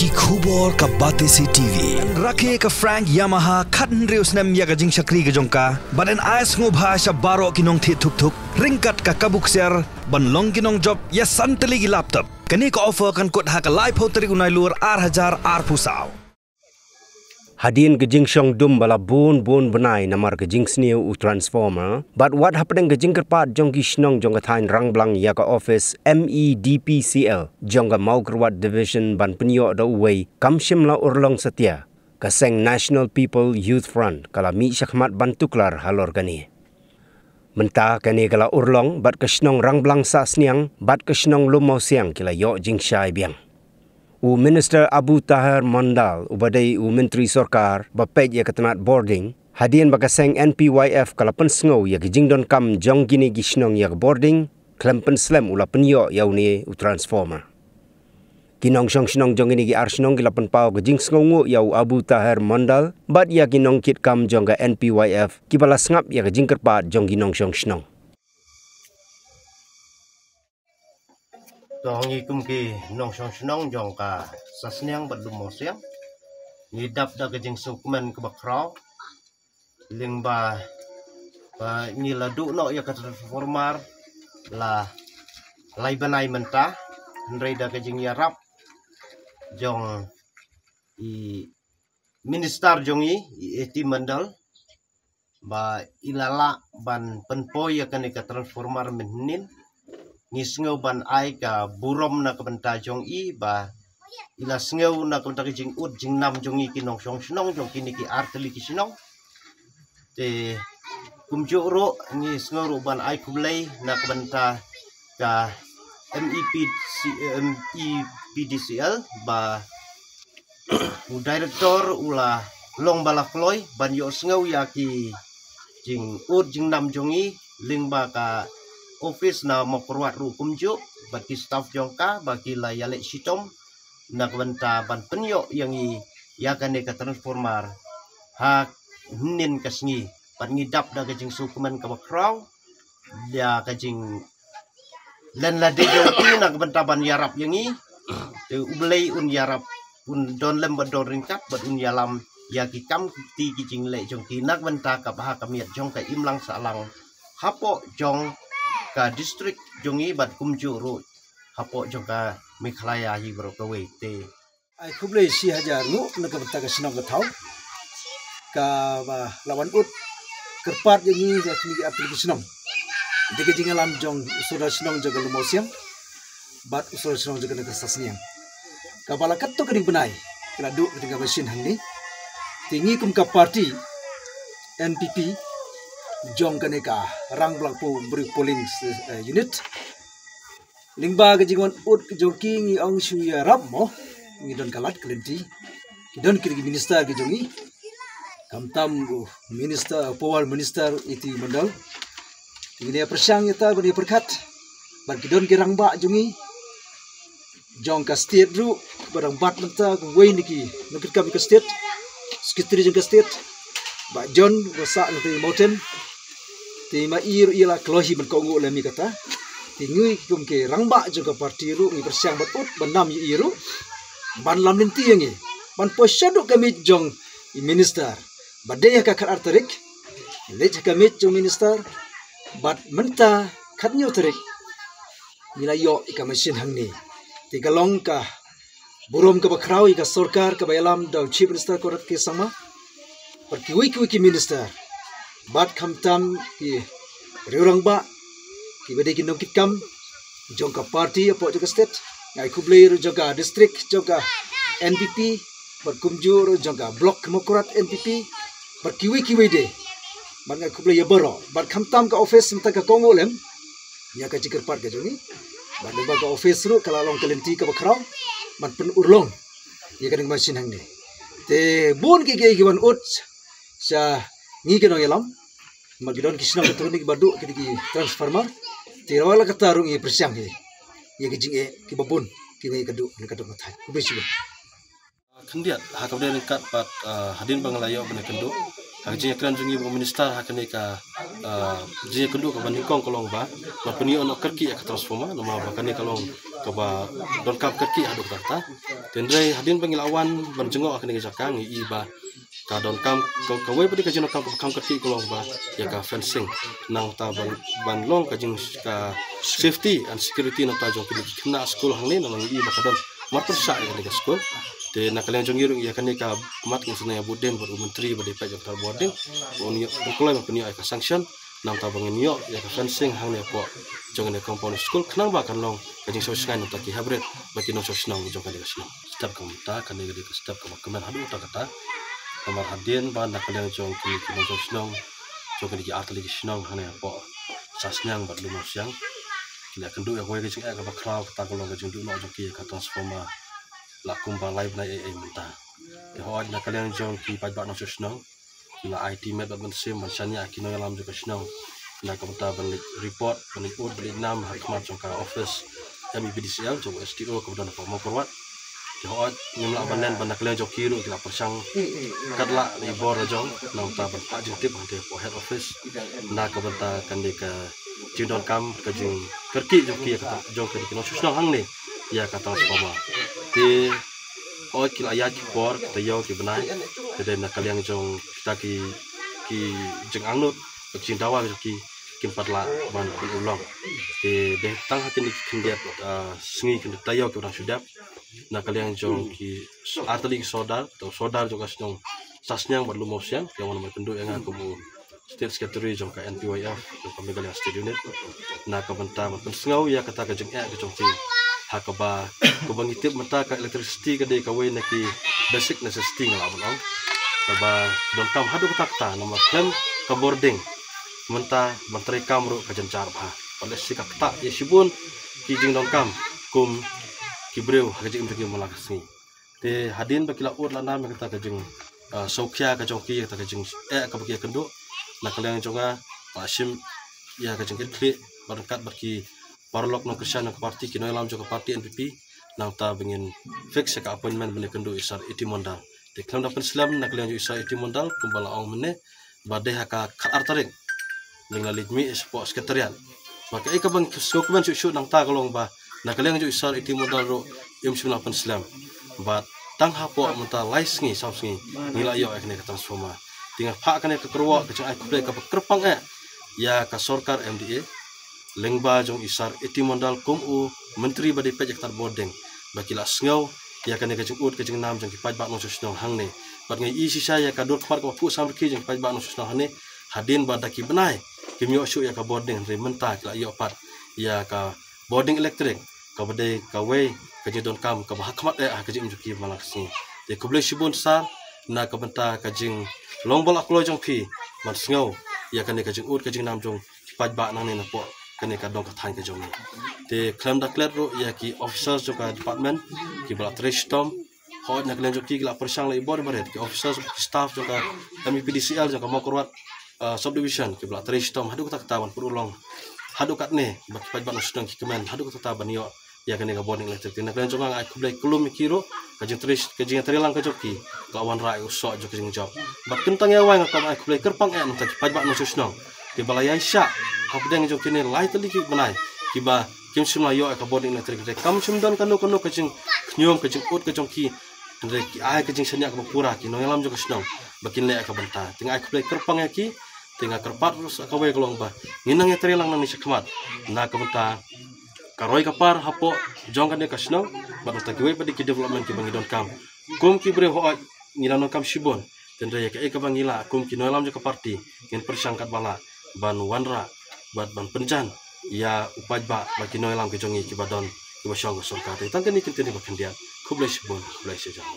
ki khubor ka Batesi TV rakhe ka Frank Yamaha khatn reus nam ya ka jing shakri ka jongka baden ais ngo bhasha baro kinong thi thuk thuk ringkat ka kabuk ser ban long kinong job ya santeli gi laptop kani ka offer kan kot ha ka live hoteri unai lur ar pusau Hadin gejing syong dum bala bun benai namar gejing sniu u transformer. But what happening gejing kerpat jong gishnong jong kathain rang blang ya ka office MEDPCL jong ka mau kerwat division ban penyo da uwei kamshim la urlong setia kaseng National People Youth Front kala mi syakmat ban tuklar halor kani. Mentah kani kala urlong bat kesnong rang blang sa sniang bat kesnong lumau siang kila yo jing syai biang. U Minister Abu Tahir Mandal ubadai u Menteri Sorkar bapet ya ketenat boarding hadian bakaseng NPYF kalapan sengau ya gejingdon kam jong gini gisnong ya boarding klempen slam ula penyo ya uni u transformer kinong snong jong gini gi arsnong kilapan pau gejing sengau ngu ya u Abu Tahir Mandal bat ya kinong kit kam jong ga NPYF kibala sengap ya gejing kerpat jong ginong snong Dong ikum ki nong snong jong ka sasniang badum mosiang ngidap da gejing sukmen ke bakrau lingba ni ladu no ya ka transformer la lai banai mentah ndrei da gejing yarap jong i minister jong i eti mandal ba ilala ban penpo ya kan ka transformer menin ngisngau ban ai ka burom na ka banta jong i ba ila sngau na ka banta jing ut jing nam jong i kinong snong jong kini ki arteli ki snong te kumjo ro ni sngau ro ban ai kublai na ka banta ka MEPDCL ba u director ula long bala kloy ban yo sngau ya ki jing ut jing nam jong i lingba ka office na mokorwat ru kumjo bagi staff jongka bagi layalek sitom nak banta ban penyo yang i yakan ka transformer ha nin kasngi ban ngidap da gajing sukuman ka bakrau dia gajing len la de jongki nak banta ban yarap yang i te ublei un yarap un don lem badon ringkat bat un yalam ya ki kam ti ki jing le jongki nak banta ka bah kamiat jong ka imlang salang hapo jong ka distrik jongi bat kumju ro hapo jongka Meghalaya hi bro ka we te ai khublei si hajar nu na ka bata ka sinong ka thau ka ba lawan ut kerpat yang ni ka kini aplikasi sinong de ka jingalam jong usura sinong jaga lumosiang bat usura sinong jaga ka sasniang ka bala kat to kini benai kala du ketika mesin hang ni tingi kum ka parti NPP jong kaneka rang blang pu beri polling unit lingba ke jingon ut ke joki ngi ong shu ya rap mo ngi don kalat klenti don kiri minister ke jongi kamtam go minister power minister iti mandal ini persang yata beri perkat ban don ke rang ba jongi jong ka state ru barang bat menta go we niki nukit kam ke state sekretari jong ke state ba John go sa nanti mountain ti ma ila klohi man kongo le mi kata ti ngui kum ke rangba juga parti ru ngi persiang batut banam yi iru ban lam ninti yangi ban posyadu kami jong i minister badaya ka kar artarik lej kami jong minister bat menta khatnyo tarik nila yo ka mesin hangni ti galong ka burom ka bakrau ka sarkar ka bayalam da chief minister korat ke sama par ki wiki minister bat kamtam ki riurang ba ki bade ki nongkit kam jongka party apo juga state ngai kublei ru juga district juga NPP bat kumju ru juga blok mokorat NPP bat kiwi de bat ngai kublei ya baro bat kamtam ka office mta ka kongo lem ya ka jikir part ka jongi bat ba ka office ru kala long kelenti ka bakrau bat pen urlong ya ka ding machine hang ni te bun ki wan ut sa ngi kenong yalam magidon kisna betul ni badu kidi transformer tirawala katarung i persiang he ye gijing e ki babun ki ngai kadu ni kadu matai kubesi kendiat ha kabde kat pat hadin banglayo bene kendo Hajing akran jungi bu minister hakane ka je kendu ka bandingkong kolong ba peni ono kerki ka transforma nama bakane kolong ka ba don kap kerki aduk tata tendre hadin pengilawan banjengo akane ka jakang i ba ka don kam ka we pedi ka jino kam kerki kolong ba ya ka fencing nang ta ban long ka jing ka safety and security na ta jong kena school hang le nang i ba ka don marpersa ya ka school de nakalian jongirung ya kan ka mat kin sunaya buden ber menteri ber depaj tar boarding oni kolai ma peni ka sanction nam ta bangin yo ya ka fencing hang ne po jong ne compound school khnang ba kan long ka jing so skan ta ki hybrid ba ki no so snong jong ka sno step kam ta kan ne ka step kam kemen hadu ta kata kamar hadien ba nakalian jong ki no so snong jong ki atli ki snong hang ne po sasnyang ba lu mo siang kila kendu ya koy ka jing ka ba kraw ta ko long ka jing du no jong ki ka transformer lakum balai bnai menta de ho na kalian jong ki pajak no sosnong la IT met ban sim mansanya kino alam jo kasnong na kamta ban report ban ud ban nam hakmat jong ka office MPDCL jong STO kemudian apa mau perwat de ho nimla banen ban kalian jong kiru kila persang kadla li bor jong na ta ban pa jong tip hante po head office na kamta kan de ka jindon kam ka jing kerki jong ki ka jong ka kino sosnong hang ne ya ka transformer di kila ya ki por tayo ki benai de na kalian jong kita ki jeng angnut jing dawa ki kim patla ban ulong de tang hatin ki kindiat sngi ki tayo ki orang sudap na kalian jong ki arteli sodar atau sodar juga snong sasnyang buat lumosian yang mana penduk yang aku mu state secretary jong ka NPYF jong ka megalia state unit na ka benta pen sengau ya kata ka jeng ke jong ti hakaba kubang itip mata ka electricity ka de ka we na ki basic necessity ngala bon kaba don kam hadu takta nama klem ka boarding menta menteri kamru ka jancar ba pada sikak ta ya sibun ki jing don kam kum ki breu ka jing ki malakasi te hadin ba kila ur lana me kata ka jing sokya ka jongki ka jing ka bagi kendu na kalian jonga pasim ya ka jing kli berkat bagi parlok no kerja nak parti kino alam juga parti NPP nang ta bengin fix ka appointment bene kendu isar iti mondal de klam dapat Islam nak lian isar iti mondal kumbala ong mene bade haka artarik dengan lidmi sport sekretariat maka ika bang dokumen su nang ta kolong ba nak lian isar iti mondal ro im dapat Islam bat tang hapo menta laisngi sausngi nila yo ekne ka transforma tinggal pak kan ke kerwa ke ai kuble ka kerpang ya ka sorkar MDA lengba jong isar iti mondal kumu menteri badi pajak tar boarding bakila sngau ya kan ke jung ke jung nam jong ki pajak no susnong hang ne bat ngai isi saya ka dor kmar ko pu sam ki jong pajak no susnong hang ne hadin badaki benai kimyo shu ya ka boarding re menta kila yo pat ya ka boarding electric ka bade ka we ka jidon kam ka bahakmat ka jing juki malaksi de kuble shibun sar na ka benta ka jing longbol aklo jong pi mat sngau ya kan ke jung ka jing nam jong pajak nang ne na po kene ka dong ka thain ka jong te claim da clear ro ya ki officers jo ka department ki bala trestom ho na klen jo ki la persang lai bor baret ki officers staff jo ka MPDCL jo ka mokorwat subdivision ki bala trestom hadu ka tawan purulong hadu kat ne bak paj ban usdang ki kemen hadu ka taban yo ya kene ka boarding electric na klen jo nga ai kublai kulum kiro ka jing tres ka jing trilang ka jo ki ka wan rai usok jo ka jing job bak kentang ya wa nga ka ai kublai kerpang en ta paj ban usdang ki balaya sya habdeng jo kini lai tali ki banai kiba kim simla yo ka boarding electric de kam simdan kanu ka jing nyom ka jing ut ka jong ki de ki ai ka jing senya ka pura ki no yalam jo ka snong bakin le ka banta tinga ai play kerpang ya ki tinga kerpat ka we kolong ba nginang ya trelang nang ni sakmat na ka banta karoi ka par hapo jong ka ne ka snong ba ta ki we pa di ki development ki bangidon kam kum ki bre ho ngilan kam shibon tendre ya ka bangila kum ki no yalam jo ka parti ngin persangkat bala ban wanra bat ban penjan ya upaj ba baki no elam ke jongi ki badon ki ba shong sorka te tang ni kin te ni ba khandia khublai shibon khublai se jang